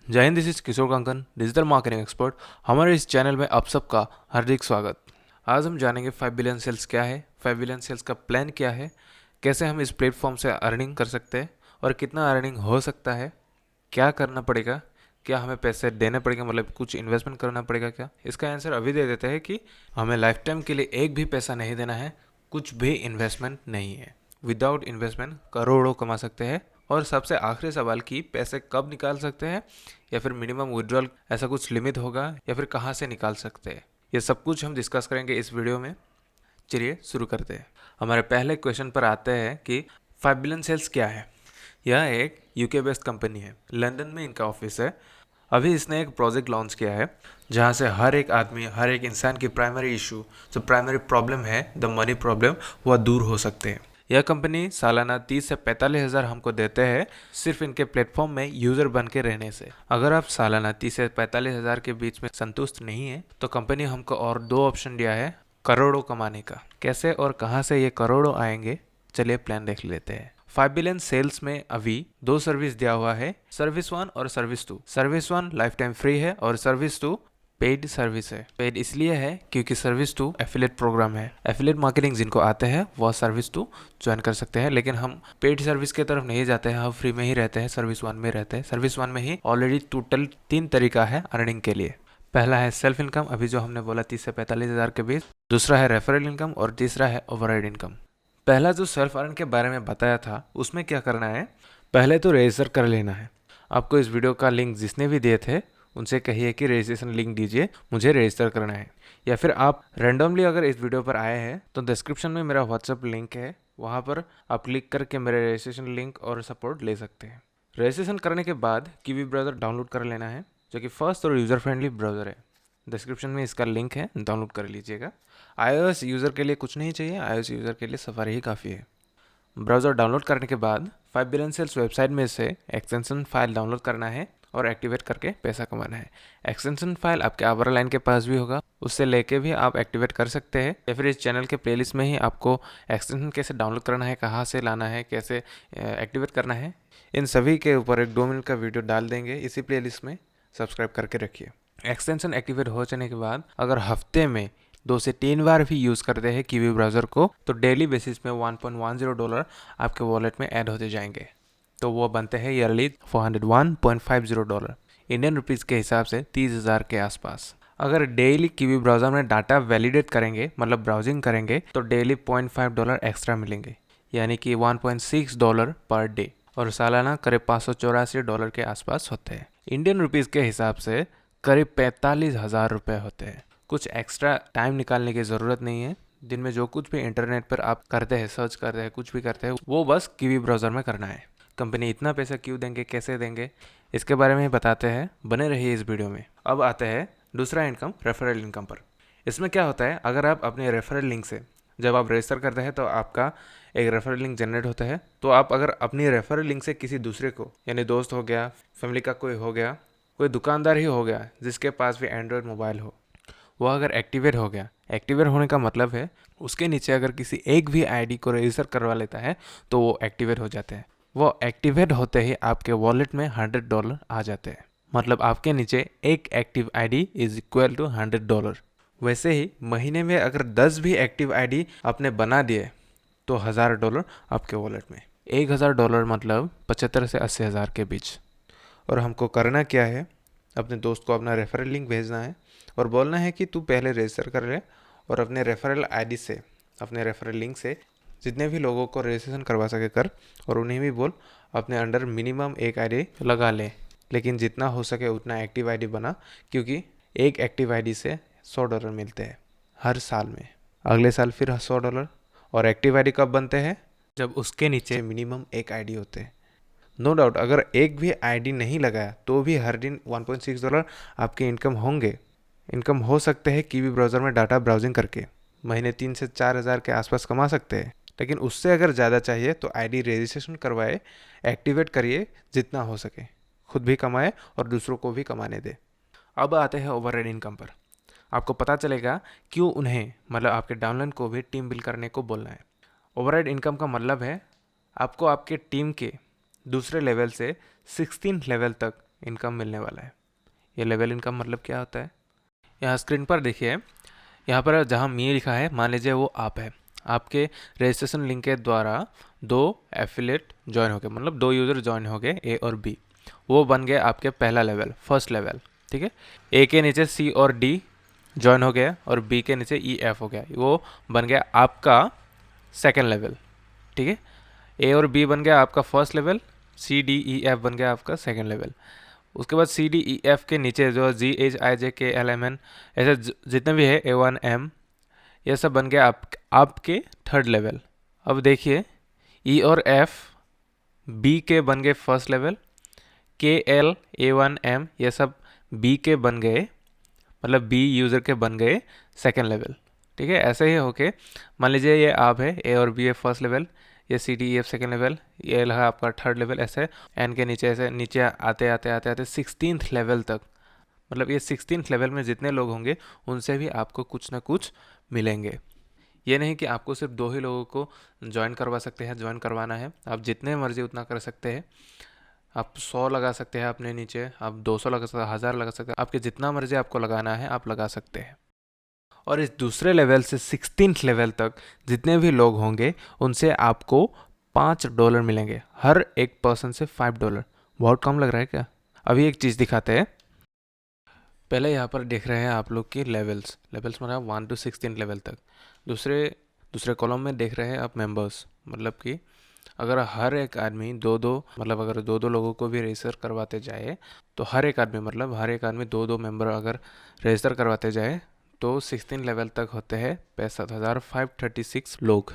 जय Hind, this is Kishore Kankan, digital marketing expert. हमारे इस चैनल में आप सबका हार्दिक स्वागत। आज हम जानेंगे 5 बिलियन सेल्स क्या है, 5 बिलियन सेल्स का प्लान क्या है, कैसे हम इस प्लेटफॉर्म से अर्निंग कर सकते हैं और कितना अर्निंग हो सकता है, क्या करना पड़ेगा, क्या हमें पैसे देने पड़ेंगे, मतलब कुछ इन्वेस्टमेंट करना पड़ेगा क्या। इसका आंसर अभी दे देते हैं कि हमें लाइफ टाइम के लिए एक भी पैसा नहीं देना है, कुछ भी इन्वेस्टमेंट नहीं है। विदाउट इन्वेस्टमेंट करोड़ों कमा सकते हैं। और सबसे आखिरी सवाल कि पैसे कब निकाल सकते हैं, या फिर मिनिमम विड्रॉल ऐसा कुछ लिमिट होगा, या फिर कहाँ से निकाल सकते हैं, ये सब कुछ हम डिस्कस करेंगे इस वीडियो में। चलिए शुरू करते हैं। हमारे पहले क्वेश्चन पर आते हैं कि 5 बिलियन सेल्स क्या है। यह एक यूके बेस्ड कंपनी है, लंदन में इनका ऑफिस है। अभी इसने एक प्रोजेक्ट लॉन्च किया है जहाँ से हर एक आदमी, हर एक इंसान की प्राइमरी इशू, जो प्राइमरी प्रॉब्लम है, द मनी प्रॉब्लम, वह दूर हो सकते हैं। यह कंपनी सालाना 30 से 45 हज़ार हमको देते हैं सिर्फ इनके प्लेटफॉर्म में यूज़र बन के रहने से। अगर आप सालाना 30 से 45 हज़ार के बीच में संतुष्ट नहीं है तो कंपनी हमको और 2 ऑप्शन दिया है करोड़ों कमाने का। कैसे और कहाँ से ये करोड़ों आएंगे, चलिए प्लान देख लेते हैं। 5 बिलियन सेल्स में अभी 2 सर्विस दिया हुआ है, सर्विस 1 और service 2। Service 1 life time free है और सर्विस 2 पेड सर्विस है। पेड इसलिए है क्योंकि सर्विस 2 एफिलिएट प्रोग्राम है। एफिलिएट मार्केटिंग जिनको आते हैं वह सर्विस 2 ज्वाइन कर सकते हैं, लेकिन हम पेड सर्विस की तरफ नहीं जाते हैं, हम फ्री में ही रहते हैं, सर्विस 1 में रहते हैं। सर्विस 1 में ही ऑलरेडी टोटल 3 तरीका है अर्निंग के लिए। पहला है सेल्फ इनकम, अभी जो हमने बोला 30 से 45 हज़ार के बीच। दूसरा है रेफरल इनकम और तीसरा है ओवरहेड इनकम। पहला जो सेल्फ अर्न के बारे में बताया था उसमें क्या करना है, पहले तो रजिस्टर कर लेना है। आपको इस वीडियो का लिंक जिसने भी दिए थे उनसे कहिए कि रजिस्ट्रेशन लिंक दीजिए, मुझे रजिस्टर करना है। या फिर आप रैंडमली अगर इस वीडियो पर आए हैं तो डिस्क्रिप्शन में मेरा व्हाट्सएप लिंक है, वहाँ पर आप क्लिक करके मेरे रजिस्ट्रेशन लिंक और सपोर्ट ले सकते हैं। रजिस्ट्रेशन करने के बाद कीवी ब्राउज़र डाउनलोड कर लेना है, जो कि फर्स्ट और यूज़र फ्रेंडली ब्राउज़र है। डिस्क्रिप्शन में इसका लिंक है, डाउनलोड कर लीजिएगा। iOS यूज़र के लिए कुछ नहीं चाहिए, iOS यूज़र के लिए सफारी ही काफ़ी है। ब्राउज़र डाउनलोड करने के बाद 5 बिलियन सेल्स वेबसाइट में से एक्सटेंशन फाइल डाउनलोड करना है और एक्टिवेट करके पैसा कमाना है। एक्सटेंशन फाइल आपके आवर लाइन के पास भी होगा, उससे लेके भी आप एक्टिवेट कर सकते हैं, या फिर इस चैनल के प्लेलिस्ट में ही आपको एक्सटेंशन कैसे डाउनलोड करना है, कहाँ से लाना है, कैसे एक्टिवेट करना है, इन सभी के ऊपर एक 2 मिनट का वीडियो डाल देंगे इसी प्लेलिस्ट में, सब्सक्राइब करके रखिए। एक्सटेंशन एक्टिवेट हो जाने के बाद अगर हफ्ते में 2 से 3 बार भी यूज़ करते हैं कीवी ब्राउज़र को तो डेली बेसिस में $1.10 आपके वॉलेट में ऐड होते जाएंगे। तो वो बनते हैं ईयरली $401.50 इंडियन रुपीज़ के हिसाब से 30,000 के आसपास। अगर डेली कीवी ब्राउज़र में डाटा वैलिडेट करेंगे, मतलब ब्राउजिंग करेंगे, तो डेली $0.5 एक्स्ट्रा मिलेंगे, यानी कि $1.6 पर डे, और सालाना करीब $584 के आसपास होते हैं। इंडियन रुपीज़ के हिसाब से करीब 45,000 रुपये होते हैं। कुछ एक्स्ट्रा टाइम निकालने की ज़रूरत नहीं है। दिन में जो कुछ भी इंटरनेट पर आप करते हैं, सर्च करते हैं, कुछ भी करते हैं, वो बस कीवी ब्राउज़र में करना है। कंपनी इतना पैसा क्यों देंगे, कैसे देंगे, इसके बारे में बताते हैं, बने रहिए इस वीडियो में। अब आते हैं दूसरा इनकम, रेफरल इनकम पर। इसमें क्या होता है, अगर आप अपने रेफरल लिंक से जब आप रजिस्टर करते हैं तो आपका एक रेफरल लिंक जनरेट होता है। तो आप अगर अपनी रेफरल लिंक से किसी दूसरे को, यानी दोस्त हो गया, फैमिली का कोई हो गया, कोई दुकानदार ही हो गया जिसके पास भी एंड्रॉयड मोबाइल हो, वो अगर एक्टिवेट हो गया, एक्टिवेट होने का मतलब है उसके नीचे अगर किसी एक भी आईडी को रजिस्टर करवा लेता है तो वो एक्टिवेट हो जाते हैं। वो एक्टिवेट होते ही आपके वॉलेट में $100 आ जाते हैं। मतलब आपके नीचे एक active ID is equal to $100। वैसे ही महीने में अगर 10 भी एक्टिव आईडी आपने बना दिए तो $1,000 आपके वॉलेट में। $1,000 मतलब 75 से 80 हज़ार के बीच। और हमको करना क्या है, अपने दोस्त को अपना रेफरल लिंक भेजना है और बोलना है कि तू पहले रजिस्टर कर ले, और अपने रेफरल आईडी से, अपने रेफरल लिंक से जितने भी लोगों को रजिस्ट्रेशन करवा सके कर, और उन्हें भी बोल अपने अंडर मिनिमम एक आईडी लगा ले, लेकिन जितना हो सके उतना एक्टिव आईडी बना, क्योंकि एक एक्टिव आईडी से $100 मिलते हैं हर साल में। अगले साल फिर $100। और एक्टिव आईडी कब बनते हैं, जब उसके नीचे मिनिमम एक आईडी होते हैं। नो डाउट अगर एक भी आईडी नहीं लगाया तो भी हर दिन $1.6 आपके इनकम होंगे। इनकम हो सकते हैं कीवी ब्राउज़र में डाटा ब्राउजिंग करके, महीने 3 से 4 हज़ार के आसपास कमा सकते हैं। लेकिन उससे अगर ज़्यादा चाहिए तो आईडी रजिस्ट्रेशन करवाए, एक्टिवेट करिए, जितना हो सके खुद भी कमाए और दूसरों को भी कमाने दे। अब आते हैं ओवरहेड इनकम पर। आपको पता चलेगा क्यों उन्हें, मतलब आपके डाउनलाइन को भी टीम बिल्ड करने को बोलना है। ओवरहेड इनकम का मतलब है आपको आपके टीम के दूसरे लेवल से 16 लेवल तक इनकम मिलने वाला है। ये लेवल इनकम मतलब क्या होता है, यहाँ स्क्रीन पर देखिए, यहाँ पर जहाँ मी लिखा है, मान लीजिए वो आप है, आपके रजिस्ट्रेशन लिंक के द्वारा 2 एफिलेट ज्वाइन हो गए, मतलब 2 यूज़र ज्वाइन हो गए, ए और बी, वो बन गए आपके पहला लेवल, फर्स्ट लेवल। ठीक है, ए के नीचे सी और डी ज्वाइन हो गया और बी के नीचे ई एफ हो गया, वो बन गया आपका सेकेंड लेवल। ठीक है, ए और बी बन गया आपका first level, C D E F बन गया आपका सेकेंड लेवल। उसके बाद सी डी ई एफ के नीचे जो जी एच आई जे के एल एम एन ऐसे जितने भी है, ए वन एम, ये सब बन गया आपके थर्ड लेवल। अब देखिए, ई और एफ बी के बन गए फर्स्ट लेवल, के एल ए वन एम ये सब बी के बन गए, मतलब बी यूज़र के बन गए सेकेंड लेवल। ठीक है, ऐसे ही होके मान लीजिए ये आप है, ए और बी है फर्स्ट लेवल, ये C D E F second level, ये है आपका थर्ड लेवल, ऐसे एन के नीचे ऐसे नीचे आते आते आते आते 16th लेवल तक, मतलब ये 16th लेवल में जितने लोग होंगे उनसे भी आपको कुछ ना कुछ मिलेंगे। ये नहीं कि आपको सिर्फ 2 ही लोगों को ज्वाइन करवा सकते हैं, ज्वाइन करवाना है, आप जितने मर्जी उतना कर सकते हैं। आप 100 लगा सकते हैं अपने नीचे, आप 200 लगा सकते हैं, 1000 लगा सकते हैं, आपके जितना मर्जी आपको लगाना है आप लगा सकते हैं। और इस दूसरे लेवल से 16th लेवल तक जितने भी लोग होंगे उनसे आपको $5 मिलेंगे, हर एक पर्सन से $5। बहुत कम लग रहा है क्या? अभी एक चीज़ दिखाते हैं। पहले यहाँ पर देख रहे हैं आप लोग की लेवल्स मतलब 1 to 16 लेवल तक। दूसरे कॉलम में देख रहे हैं आप मेंबर्स, मतलब कि अगर हर एक आदमी मतलब अगर 2 लोगों को भी रजिस्टर करवाते जाए तो हर एक आदमी 2 मेंबर अगर रजिस्टर करवाते जाए तो 16 लेवल तक होते हैं 65,536 लोग।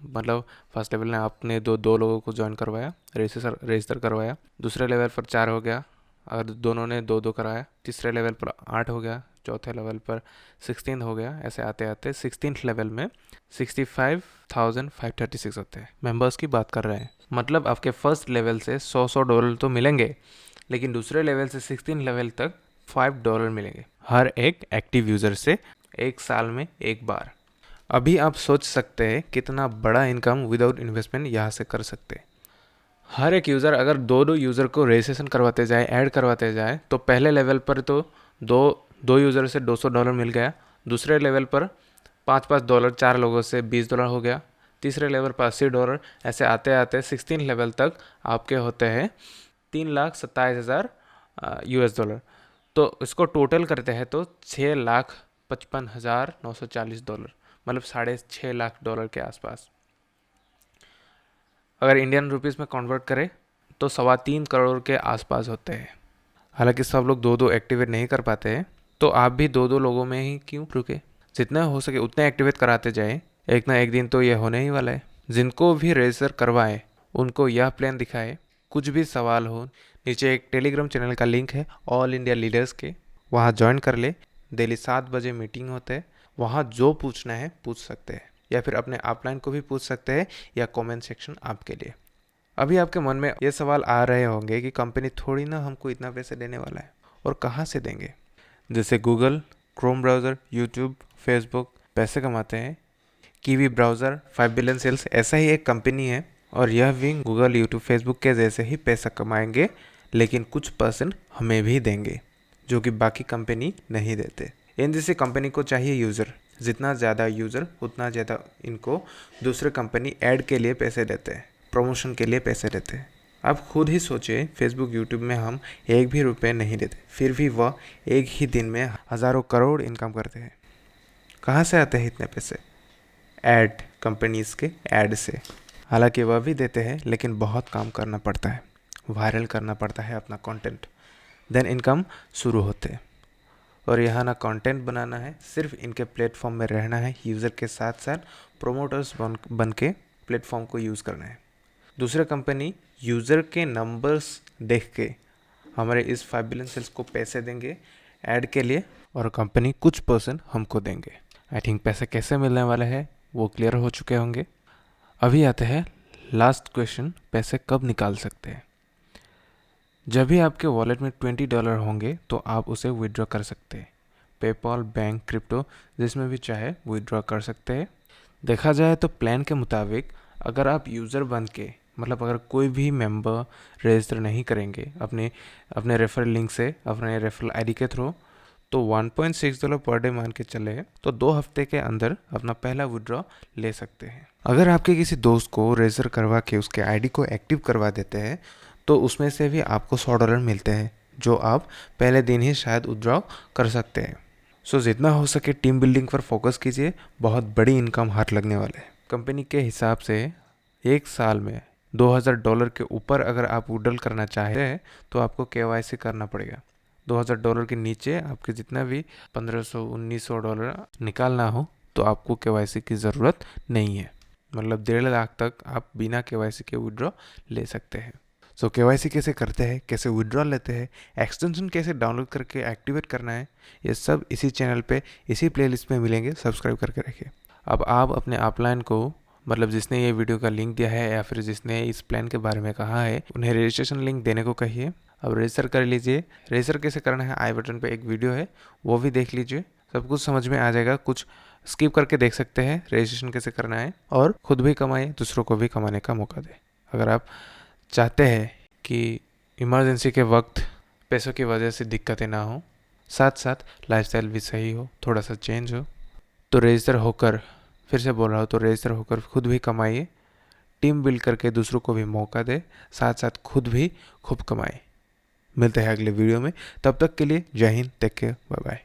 मतलब फर्स्ट लेवल में आपने दो लोगों को ज्वाइन करवाया, रजिस्टर करवाया, दूसरे लेवल पर 4 हो गया, अगर दोनों ने 2 कराया, तीसरे लेवल पर 8 हो गया, चौथे लेवल पर 16 हो गया, ऐसे आते आते 16th लेवल में 65,536 होते हैं। मेंबर्स की बात कर रहे हैं, मतलब आपके फर्स्ट लेवल से $100 तो मिलेंगे, लेकिन दूसरे लेवल से 16 लेवल तक $5 मिलेंगे हर एक एक्टिव यूज़र से, एक साल में एक बार। अभी आप सोच सकते हैं कितना बड़ा इनकम विदाउट इन्वेस्टमेंट यहाँ से कर सकते हैं। हर एक यूज़र अगर 2 यूज़र को रजिस्ट्रेशन करवाते जाए, ऐड करवाते जाए, तो पहले लेवल पर तो दो यूज़र से $200 मिल गया, दूसरे लेवल पर $5 4 लोगों से $20 हो गया, तीसरे लेवल पर $80, ऐसे आते आते 16 लेवल तक आपके होते हैं $3,27,000 US। तो इसको टोटल करते हैं तो $6,55,940, मतलब $6.5 लाख के आसपास। अगर इंडियन रुपीस में कन्वर्ट करें तो 3.25 करोड़ के आसपास होते हैं। हालांकि सब लोग 2 एक्टिवेट नहीं कर पाते हैं, तो आप भी 2 लोगों में ही क्यों रुके, जितना हो सके उतने एक्टिवेट कराते जाए, एक ना एक दिन तो ये होने ही वाला है। जिनको भी रजिस्टर करवाएं उनको यह प्लान दिखाए, कुछ भी सवाल हो नीचे एक टेलीग्राम चैनल का लिंक है ऑल इंडिया लीडर्स के, वहाँ ज्वाइन कर ले। डेली 7 बजे मीटिंग होते हैं, वहाँ जो पूछना है पूछ सकते हैं, या फिर अपने अपलाइन को भी पूछ सकते हैं, या कमेंट सेक्शन आपके लिए। अभी आपके मन में ये सवाल आ रहे होंगे कि कंपनी थोड़ी ना हमको इतना पैसे देने वाला है, और कहाँ से देंगे। जैसे Google, Chrome browser, YouTube, Facebook पैसे कमाते हैं, कीवी ब्राउज़र 5 बिलियन सेल्स ऐसा ही एक कंपनी है, और यह भी गूगल, यूट्यूब, फेसबुक के जैसे ही पैसा कमाएंगे, लेकिन कुछ % हमें भी देंगे जो कि बाकी कंपनी नहीं देते। इन जैसी कंपनी को चाहिए यूज़र, जितना ज़्यादा यूज़र उतना ज़्यादा इनको दूसरे कंपनी ऐड के लिए पैसे देते हैं, प्रमोशन के लिए पैसे देते हैं। आप खुद ही सोचिए, फेसबुक, यूट्यूब में हम एक भी रुपये नहीं देते, फिर भी वह एक ही दिन में हज़ारों करोड़ इनकम करते हैं। कहाँ से आते हैं इतने पैसे? ऐड, कंपनीज़ के ऐड से। हालांकि वह भी देते हैं, लेकिन बहुत काम करना पड़ता है, वायरल करना पड़ता है अपना कंटेंट, देन इनकम शुरू होते हैं। और यहाँ ना कंटेंट बनाना है, सिर्फ इनके प्लेटफॉर्म में रहना है, यूज़र के साथ साथ प्रोमोटर्स बन के प्लेटफॉर्म को यूज़ करना है। दूसरे कंपनी यूज़र के नंबर्स देख के हमारे इस 5 बिलियन सेल्स को पैसे देंगे ऐड के लिए, और कंपनी कुछ % हमको देंगे। आई थिंक पैसे कैसे मिलने वाले हैं वो क्लियर हो चुके होंगे। अभी आते हैं लास्ट क्वेश्चन, पैसे कब निकाल सकते हैं। जब भी आपके वॉलेट में $20 होंगे तो आप उसे विड्रॉ कर सकते हैं। पेपॉल, बैंक, क्रिप्टो जिसमें भी चाहे विड्रॉ कर सकते हैं। देखा जाए तो प्लान के मुताबिक अगर आप यूज़र बन के मतलब अगर कोई भी मेंबर रजिस्टर नहीं करेंगे अपने रेफरल लिंक से, अपने रेफरल आईडी के थ्रू, तो $1.6 पर डे मान के चले तो 2 हफ्ते के अंदर अपना पहला विड्रॉ ले सकते हैं। अगर आपके किसी दोस्त को रजिस्टर करवा के उसके आईडी को एक्टिव करवा देते हैं तो उसमें से भी आपको $100 मिलते हैं, जो आप पहले दिन ही शायद विड्रॉ कर सकते हैं। सो जितना हो सके टीम बिल्डिंग पर फोकस कीजिए, बहुत बड़ी इनकम हाथ लगने वाले हैं। कंपनी के हिसाब से एक साल में $2000 के ऊपर अगर आप विड्रॉल करना चाहते हैं तो आपको KYC करना पड़ेगा। $2000 के नीचे आपके जितना भी $1500-1900 निकालना हो तो आपको KYC की ज़रूरत नहीं है। मतलब 1.5 लाख तक आप बिना KYC के विड्रॉ ले सकते हैं। सो KYC कैसे करते हैं, कैसे विड्रॉ लेते हैं, एक्सटेंशन कैसे डाउनलोड करके एक्टिवेट करना है, ये सब इसी चैनल पे इसी प्लेलिस्ट में मिलेंगे। सब्सक्राइब करके रखिए। अब आप अपने अपलाइन को, मतलब जिसने ये वीडियो का लिंक दिया है या फिर जिसने इस प्लान के बारे में कहा है, उन्हें रजिस्ट्रेशन लिंक देने को कहिए। अब रजिस्टर कर लीजिए। रजिस्टर कैसे करना है आई बटन पे एक वीडियो है, वो भी देख लीजिए, सब कुछ समझ में आ जाएगा। कुछ स्किप करके देख सकते हैं रजिस्ट्रेशन कैसे करना है, और खुद भी कमाए, दूसरों को भी कमाने का मौका दे। अगर आप चाहते हैं कि इमरजेंसी के वक्त पैसों की वजह से दिक्कतें ना हो, साथ साथ लाइफस्टाइल भी सही हो, थोड़ा सा चेंज हो, तो रजिस्टर होकर, फिर से बोल रहा हूँ, तो रजिस्टर होकर खुद भी कमाइए, टीम बिल्ड करके दूसरों को भी मौका दे, साथ साथ खुद भी खूब कमाए। मिलते हैं अगले वीडियो में, तब तक के लिए जय हिंद, टेक केयर, बाय बाय।